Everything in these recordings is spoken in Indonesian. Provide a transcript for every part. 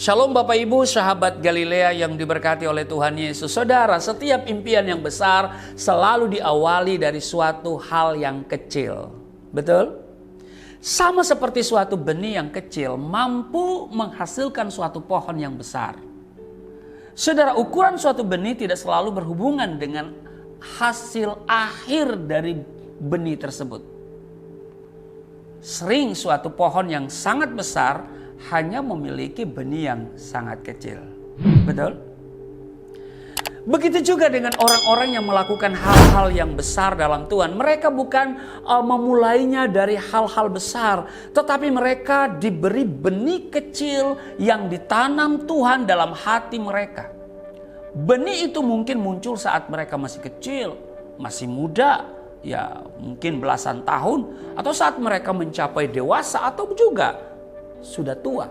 Shalom Bapak Ibu, sahabat Galilea yang diberkati oleh Tuhan Yesus. Saudara, setiap impian yang besar selalu diawali dari suatu hal yang kecil. Betul? Sama seperti suatu benih yang kecil mampu menghasilkan suatu pohon yang besar. Saudara, ukuran suatu benih tidak selalu berhubungan dengan hasil akhir dari benih tersebut. Sering suatu pohon yang sangat besar hanya memiliki benih yang sangat kecil. Betul? Begitu juga dengan orang-orang yang melakukan hal-hal yang besar dalam Tuhan. Mereka bukan memulainya dari hal-hal besar, tetapi mereka diberi benih kecil yang ditanam Tuhan dalam hati mereka. Benih itu mungkin muncul saat mereka masih kecil, masih muda, ya mungkin belasan tahun, atau saat mereka mencapai dewasa atau juga sudah tua.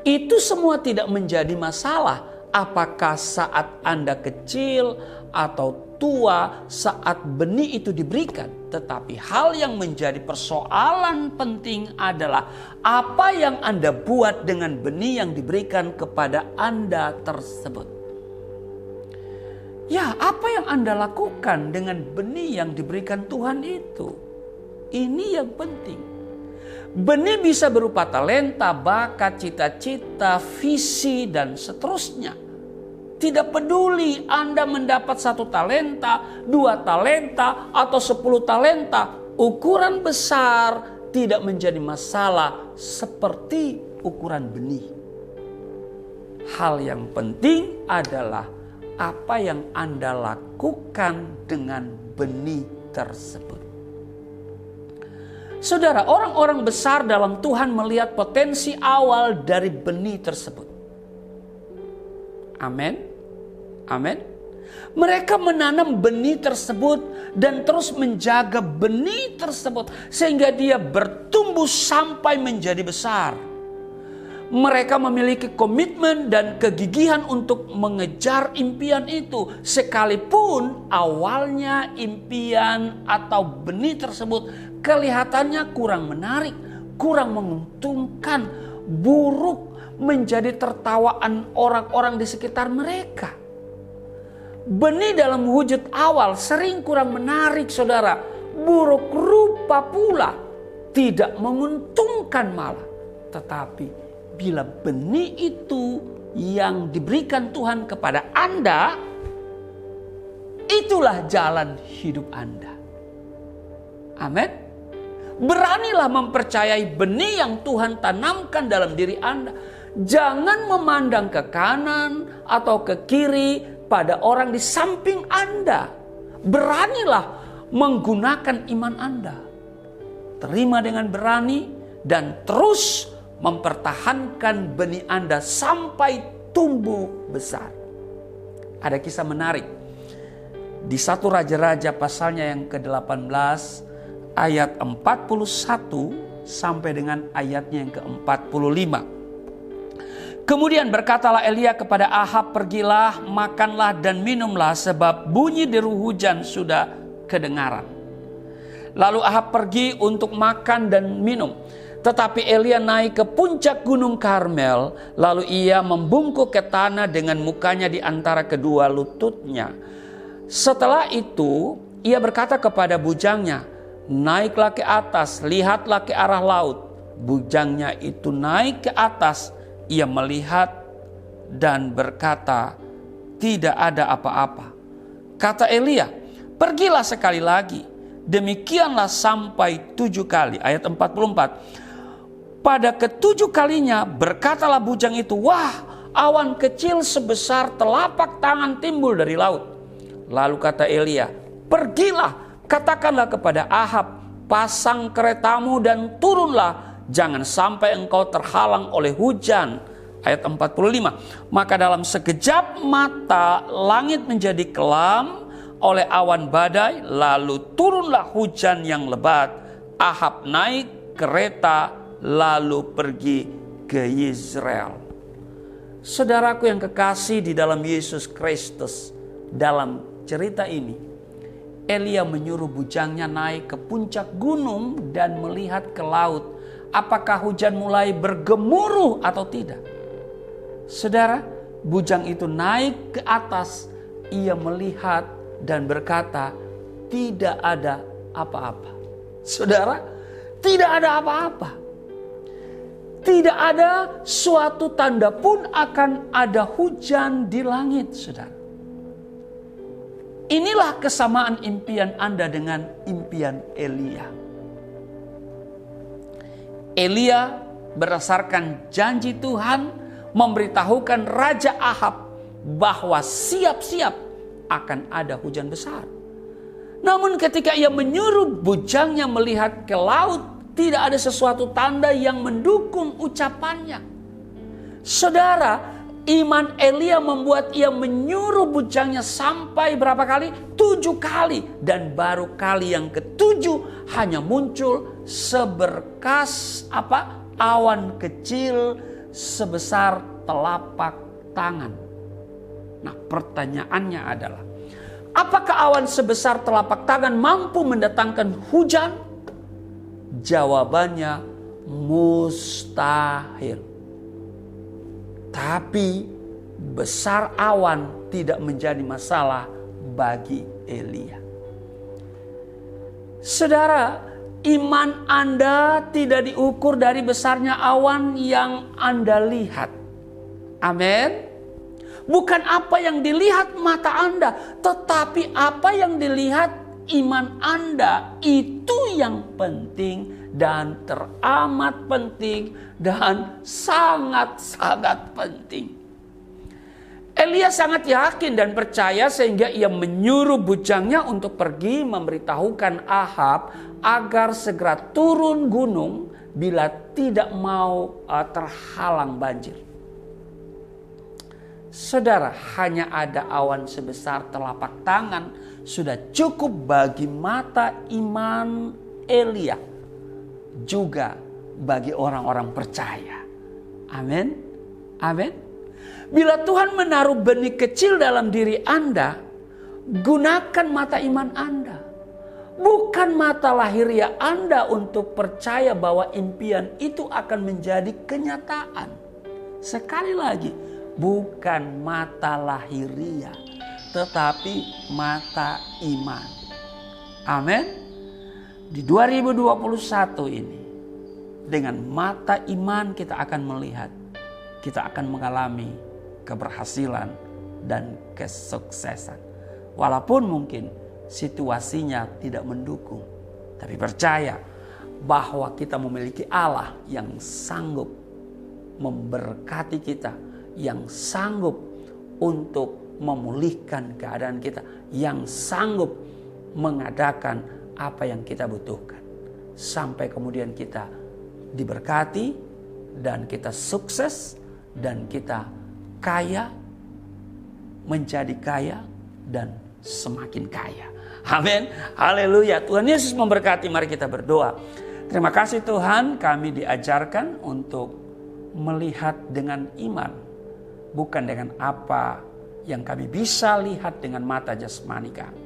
Itu semua tidak menjadi masalah apakah saat Anda kecil atau tua saat benih itu diberikan. Tetapi hal yang menjadi persoalan penting adalah apa yang Anda buat dengan benih yang diberikan kepada Anda tersebut. Ya, apa yang Anda lakukan dengan benih yang diberikan Tuhan itu? Ini yang penting. Benih bisa berupa talenta, bakat, cita-cita, visi, dan seterusnya. Tidak peduli Anda mendapat 1 talenta, 2 talenta, atau 10 talenta. Ukuran besar tidak menjadi masalah seperti ukuran benih. Hal yang penting adalah apa yang Anda lakukan dengan benih tersebut. Saudara, orang-orang besar dalam Tuhan melihat potensi awal dari benih tersebut. Amin. Amin. Mereka menanam benih tersebut dan terus menjaga benih tersebut sehingga dia bertumbuh sampai menjadi besar. Mereka memiliki komitmen dan kegigihan untuk mengejar impian itu. Sekalipun awalnya impian atau benih tersebut kelihatannya kurang menarik, kurang menguntungkan, buruk, menjadi tertawaan orang-orang di sekitar mereka. Benih dalam wujud awal sering kurang menarik, saudara. Buruk rupa pula, tidak menguntungkan malah. Tetapi bila benih itu yang diberikan Tuhan kepada Anda, itulah jalan hidup Anda. Amin. Beranilah mempercayai benih yang Tuhan tanamkan dalam diri Anda. Jangan memandang ke kanan atau ke kiri pada orang di samping Anda. Beranilah menggunakan iman Anda. Terima dengan berani dan terus mempertahankan benih Anda sampai tumbuh besar. Ada kisah menarik. Di 1 Raja-Raja pasalnya yang ke-18 ayat 41 sampai dengan ayatnya yang ke-45. Kemudian berkatalah Elia kepada Ahab, "Pergilah, makanlah dan minumlah sebab bunyi deru hujan sudah kedengaran." Lalu Ahab pergi untuk makan dan minum. Tetapi Elia naik ke puncak gunung Karmel, lalu ia membungkuk ke tanah dengan mukanya di antara kedua lututnya. Setelah itu ia berkata kepada bujangnya, "Naiklah ke atas, lihatlah ke arah laut." Bujangnya itu naik ke atas, ia melihat dan berkata, "Tidak ada apa-apa." Kata Elia, "Pergilah sekali lagi." Demikianlah sampai 7 kali. Ayat 44. Pada ke-7 kalinya berkatalah bujang itu, "Wah, awan kecil sebesar telapak tangan timbul dari laut." Lalu kata Elia, "Pergilah, katakanlah kepada Ahab, pasang keretamu dan turunlah, jangan sampai engkau terhalang oleh hujan." Ayat 45. Maka dalam sekejap mata langit menjadi kelam oleh awan badai, lalu turunlah hujan yang lebat. Ahab naik kereta lalu pergi ke Yezreel. Saudaraku yang kekasih di dalam Yesus Kristus, dalam cerita ini Elia menyuruh bujangnya naik ke puncak gunung dan melihat ke laut. Apakah hujan mulai bergemuruh atau tidak? Saudara, bujang itu naik ke atas. Ia melihat dan berkata, tidak ada apa-apa. Saudara, tidak ada apa-apa. Tidak ada suatu tanda pun akan ada hujan di langit, saudara. Inilah kesamaan impian Anda dengan impian Elia. Elia berdasarkan janji Tuhan memberitahukan Raja Ahab bahwa siap-siap akan ada hujan besar. Namun ketika ia menyuruh bujangnya melihat ke laut, tidak ada sesuatu tanda yang mendukung ucapannya. Saudara, iman Elia membuat ia menyuruh bujangnya sampai berapa kali? 7 kali. Dan baru kali yang ke-7 hanya muncul seberkas awan kecil sebesar telapak tangan. Nah, pertanyaannya adalah, apakah awan sebesar telapak tangan mampu mendatangkan hujan? Jawabannya mustahil. Tapi besar awan tidak menjadi masalah bagi Elia. Saudara, iman Anda tidak diukur dari besarnya awan yang Anda lihat. Amin. Bukan apa yang dilihat mata Anda, tetapi apa yang dilihat iman Anda. Itu yang penting dan teramat penting dan sangat-sangat penting. Elia sangat yakin dan percaya sehingga ia menyuruh bujangnya untuk pergi memberitahukan Ahab agar segera turun gunung bila tidak mau terhalang banjir. Saudara, hanya ada awan sebesar telapak tangan sudah cukup bagi mata iman Elia, juga bagi orang-orang percaya. Amin. Amin. Bila Tuhan menaruh benih kecil dalam diri Anda, gunakan mata iman Anda. Bukan mata lahiriah Anda untuk percaya bahwa impian itu akan menjadi kenyataan. Sekali lagi, bukan mata lahiriah, tetapi mata iman. Amin. Di 2021 ini, dengan mata iman kita akan melihat, kita akan mengalami keberhasilan dan kesuksesan. Walaupun mungkin situasinya tidak mendukung, tapi percaya bahwa kita memiliki Allah yang sanggup memberkati kita, yang sanggup untuk memulihkan keadaan kita, yang sanggup mengadakan apa yang kita butuhkan. Sampai kemudian kita diberkati dan kita sukses dan kita kaya, menjadi kaya dan semakin kaya. Amin. Haleluya. Tuhan Yesus memberkati. Mari kita berdoa. Terima kasih Tuhan, kami diajarkan untuk melihat dengan iman, bukan dengan apa yang kami bisa lihat dengan mata jasmani kami.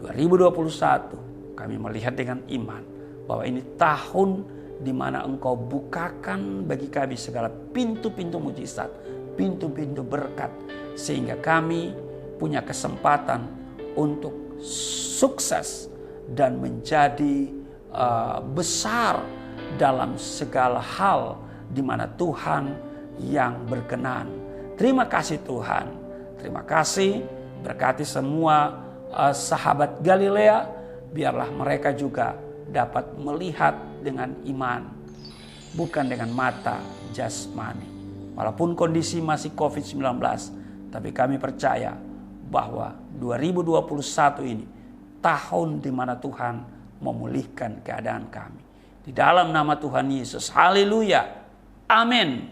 2021 kami melihat dengan iman bahwa ini tahun di mana Engkau bukakan bagi kami segala pintu-pintu mujizat, pintu-pintu berkat, sehingga kami punya kesempatan untuk sukses dan menjadi besar dalam segala hal di mana Tuhan yang berkenan. Terima kasih Tuhan. Terima kasih, berkati semua sahabat Galilea, biarlah mereka juga dapat melihat dengan iman, bukan dengan mata jasmani. Walaupun kondisi masih COVID-19, tapi kami percaya bahwa 2021 ini tahun di mana Tuhan memulihkan keadaan kami. Di dalam nama Tuhan Yesus, haleluya, amin.